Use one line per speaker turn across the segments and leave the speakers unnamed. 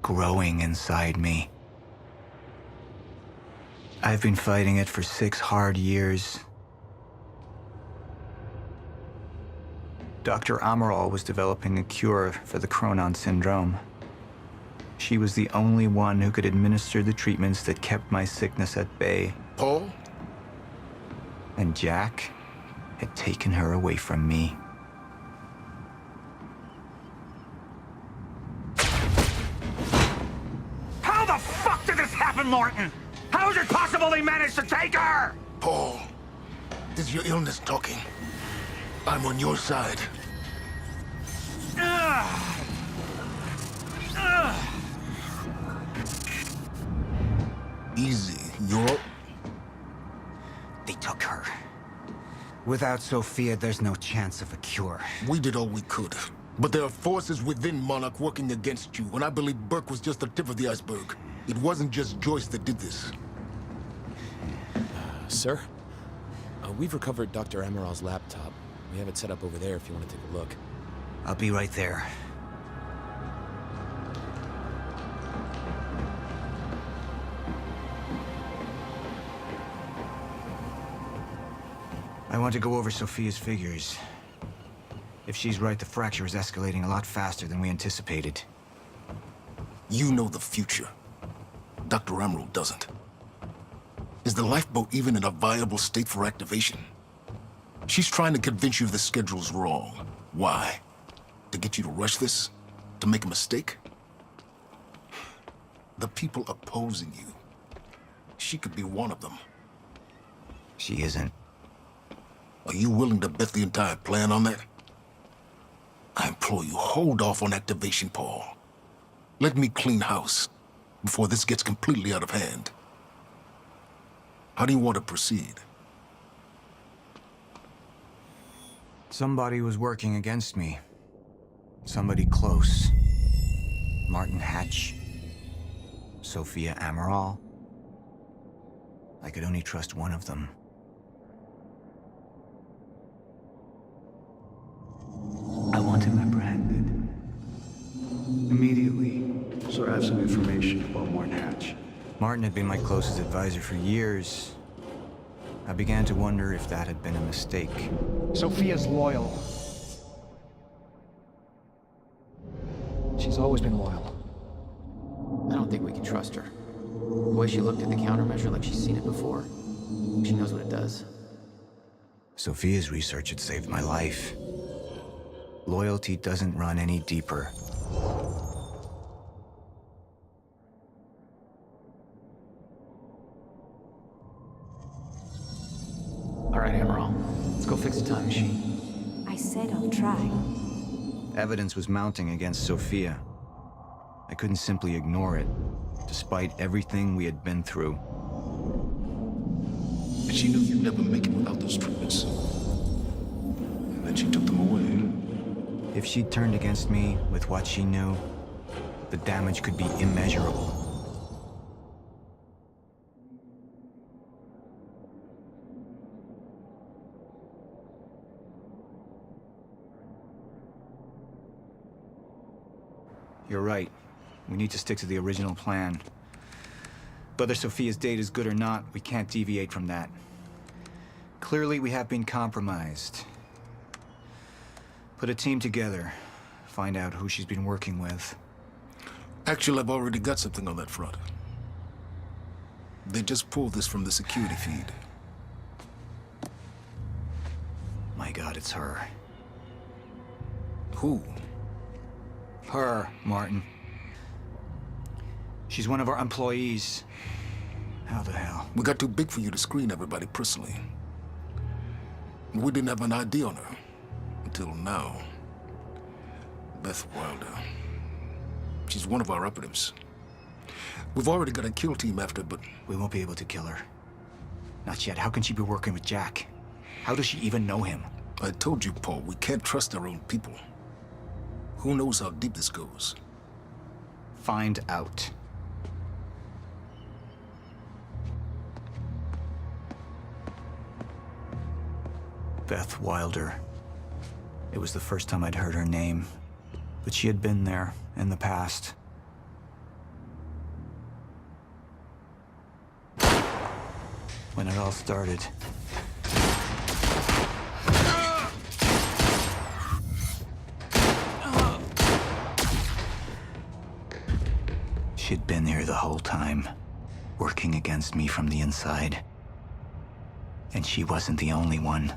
growing inside me. I've been fighting it for 6 hard years. Dr. Amaral was developing a cure for the Chronon syndrome. She was the only one who could administer the treatments that kept my sickness at bay.
Paul?
And Jack had taken her away from me.
How the fuck did this happen, Martin? How is it possible they managed to take her?
Paul, this is your illness talking. I'm on your side. Easy, you're...
They took her. Without Sophia, there's no chance of a cure.
We did all we could. But there are forces within Monarch working against you, and I believe Burke was just the tip of the iceberg. It wasn't just Joyce that did this.
Sir? We've recovered Dr. Amaral's laptop. We have it set up over there if you want to take a look.
I'll be right there. I want to go over Sophia's figures. If she's right, the fracture is escalating a lot faster than we anticipated.
You know the future. Dr. Amaral doesn't. Is the lifeboat even in a viable state for activation? She's trying to convince you the schedule's wrong. Why? To get you to rush this? To make a mistake? The people opposing you. She could be one of them.
She isn't.
Are you willing to bet the entire plan on that? I implore you, hold off on activation, Paul. Let me clean house before this gets completely out of hand. How do you want to proceed?
Somebody was working against me. Somebody close. Martin Hatch. Sophia Amaral. I could only trust one of them. I want him apprehended. Immediately.
So I have some information about Martin Hatch.
Martin had been my closest advisor for years. I began to wonder if that had been a mistake.
Sophia's loyal. She's always been loyal.
I don't think we can trust her. The way she looked at the countermeasure like she's seen it before. She knows what it does.
Sophia's research had saved my life. Loyalty doesn't run any deeper.
All right, Amaral. Let's go fix the time machine.
I said I'll try.
Evidence was mounting against Sophia. I couldn't simply ignore it, despite everything we had been through.
And she knew you'd never make it without those treatments. And then she took them away.
If she'd turned against me with what she knew, the damage could be immeasurable. You're right. We need to stick to the original plan. Whether Sophia's date is good or not, we can't deviate from that. Clearly, we have been compromised. Put a team together. Find out who she's been working with.
Actually, I've already got something on that front. They just pulled this from the security feed.
My God, it's her.
Who?
Her, Martin. She's one of our employees. How the hell?
We got too big for you to screen everybody personally. We didn't have an ID on her. Until now. Beth Wilder. She's one of our operatives. We've already got a kill team after, but...
We won't be able to kill her. Not yet. How can she be working with Jack? How does she even know him?
I told you, Paul, we can't trust our own people. Who knows how deep this goes?
Find out. Beth Wilder. It was the first time I'd heard her name, but she had been there in the past. when it all started. She'd been here the whole time, working against me from the inside. And she wasn't the only one.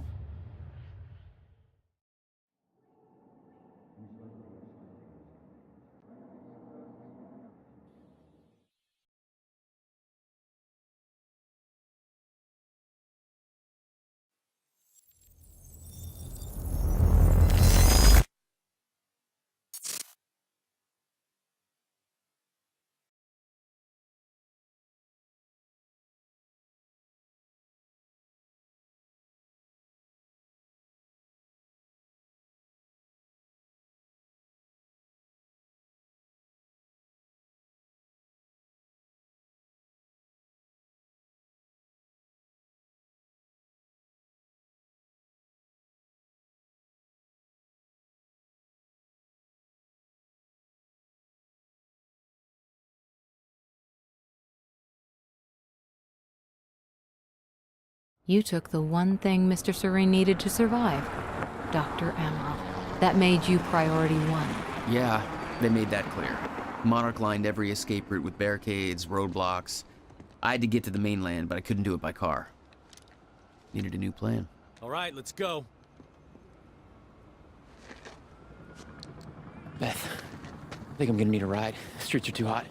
You took the one thing Mr. Serene needed to survive, Dr. Amaral. That made you priority one.
Yeah, they made that clear. Monarch lined every escape route with barricades, roadblocks. I had to get to the mainland, but I couldn't do it by car. Needed a new plan.
All right, let's go.
Beth, I think I'm gonna need a ride. The streets are too hot.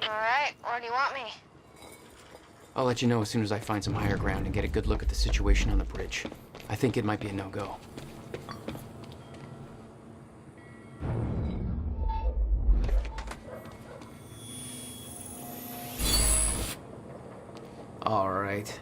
All right, where do you want me?
I'll let you know as soon as I find some higher ground and get a good look at the situation on the bridge. I think it might be a no-go. All right.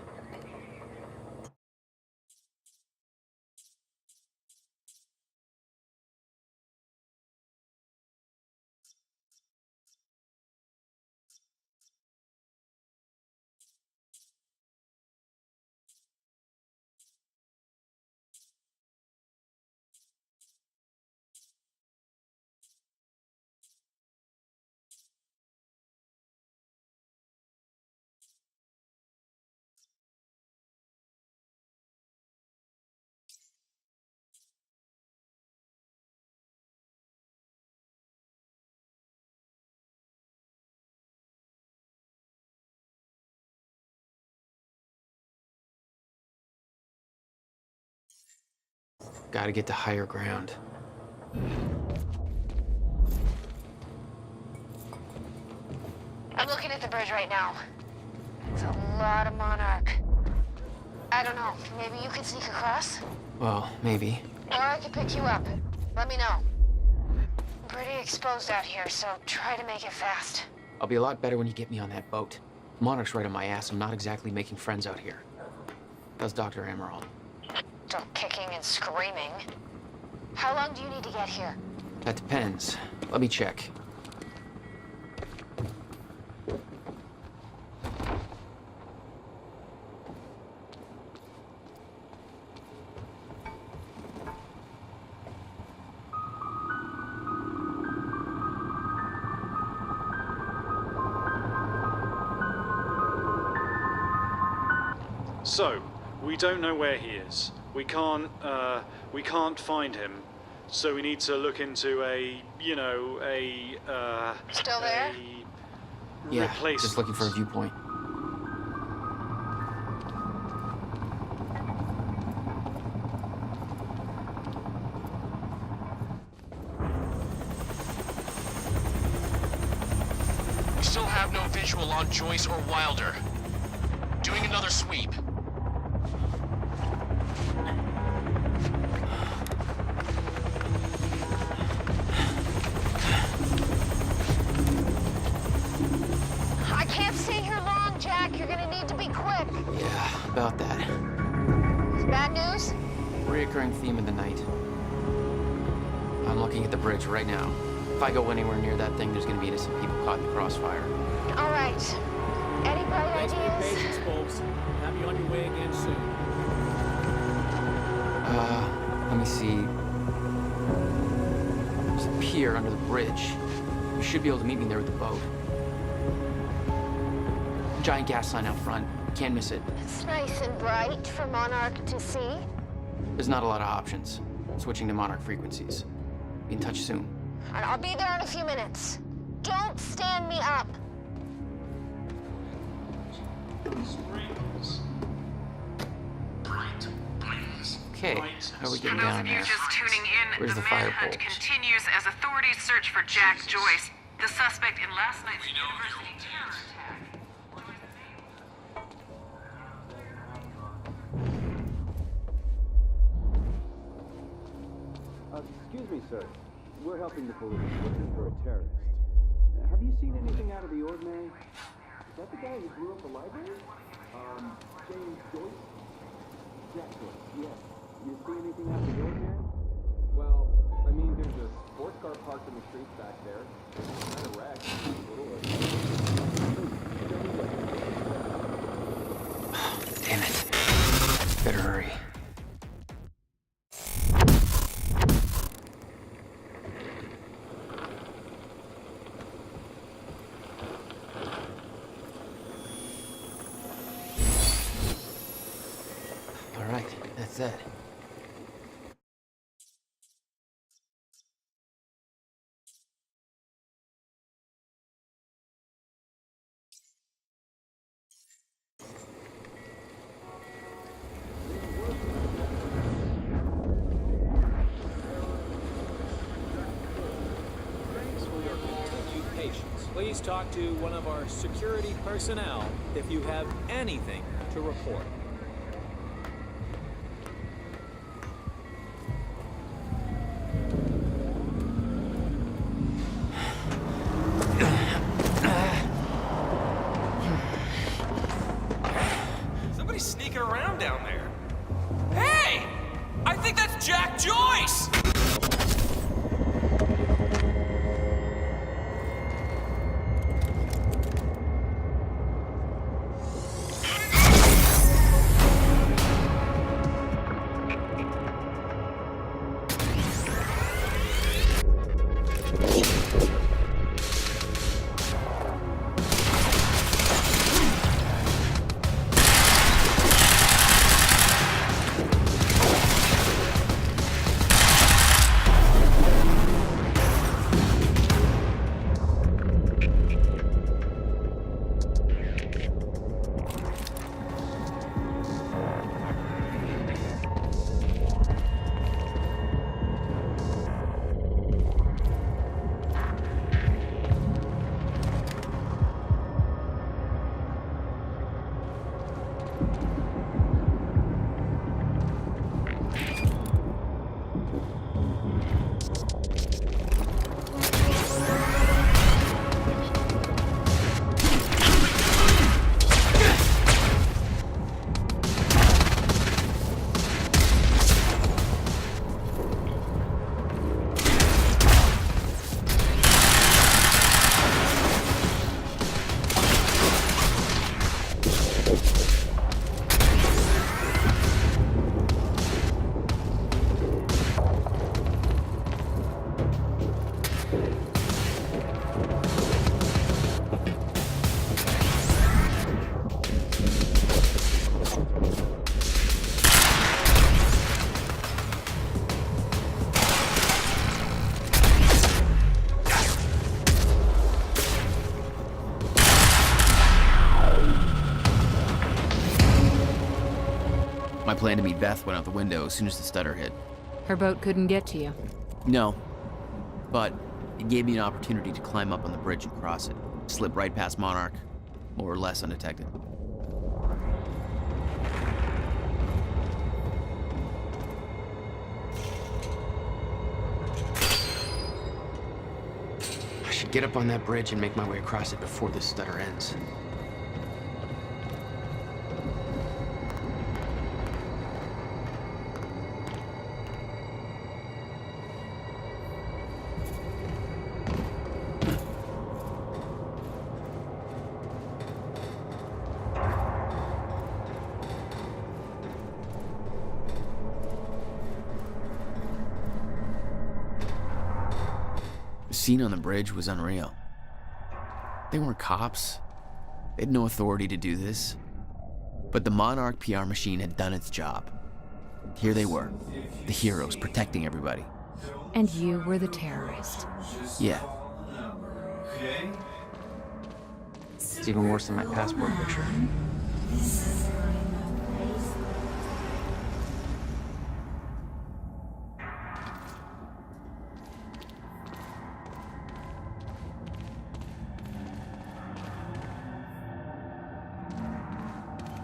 Gotta get to higher ground.
I'm looking at the bridge right now. It's a lot of Monarch. I don't know, maybe you could sneak across?
Well, maybe.
Or I could pick you up. Let me know. I'm pretty exposed out here, so try to make it fast.
I'll be a lot better when you get me on that boat. Monarch's right on my ass. I'm not exactly making friends out here. How's Dr. Amaral?
Still kicking and screaming. How long do you need to get here?
That depends. Let me check.
So, we don't know where he is. We can't find him. So we need to look into
Still there?
Yeah,
replacement.
just looking for a viewpoint.
We still have no visual on Joyce or Wilder. Doing another sweep.
I can't stay here long, Jack. You're gonna need to be quick.
Yeah, about that.
Bad news?
Reoccurring theme of the night. I'm looking at the bridge right now. If I go anywhere near that thing, there's gonna be innocent people caught in the crossfire.
All right. Any bright
Thanks for your
ideas?
patience, folks. Have you on your way again soon.
Let me see. There's a pier under the bridge. You should be able to meet me there with the boat. Giant gas sign out front. Can't miss it.
It's nice and bright for Monarch to see.
There's not a lot of options. Switching to Monarch frequencies. Be in touch soon.
And I'll be there in a few minutes. Don't stand me up.
Okay, how are we getting
For those
down
of you
there?
just tuning in,
Where's
the
the fire
manhunt
pole?
continues as authorities search for Jack Joyce, the suspect in last night's university terror attack.
Excuse me, sir. We're helping the police looking for a terrorist. Have you seen anything out of the ordinary? Is that the guy who blew up the library? James Joyce? Jack Joyce, yes. You see anything out of the ordinary? Well, I mean, there's a sports car parked in the streets back there. It's kind of wrecked.
Damn it. Better hurry. All right, that's it.
Thanks for your continued patience. Please talk to one of our security personnel if you have anything to report.
Somebody's sneaking around down there. Hey! I think that's Jack Joyce!
My plan to meet Beth went out the window as soon as the stutter hit.
Her boat couldn't get to you.
No, but it gave me an opportunity to climb up on the bridge and cross it. Slip right past Monarch, more or less undetected.
I should get up on that bridge and make my way across it before this stutter ends.
The scene on the bridge was unreal. They weren't cops. They had no authority to do this. But the Monarch PR machine had done its job. Here they were, the heroes protecting everybody.
And you were the terrorist.
Yeah.
It's even worse than my passport picture.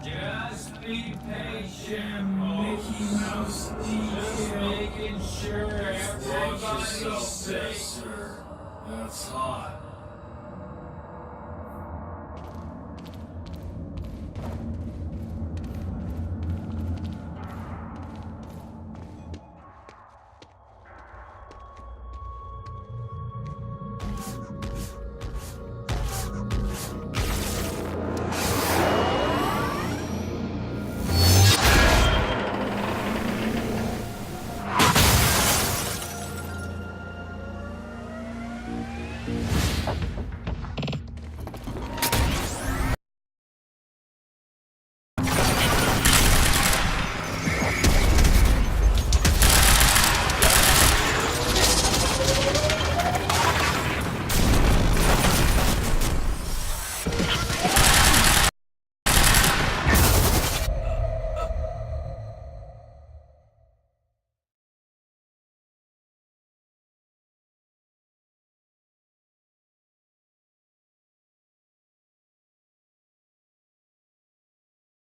Just be patient, Mickey Mouse DJ. Making sure everybody's safe. That's hot.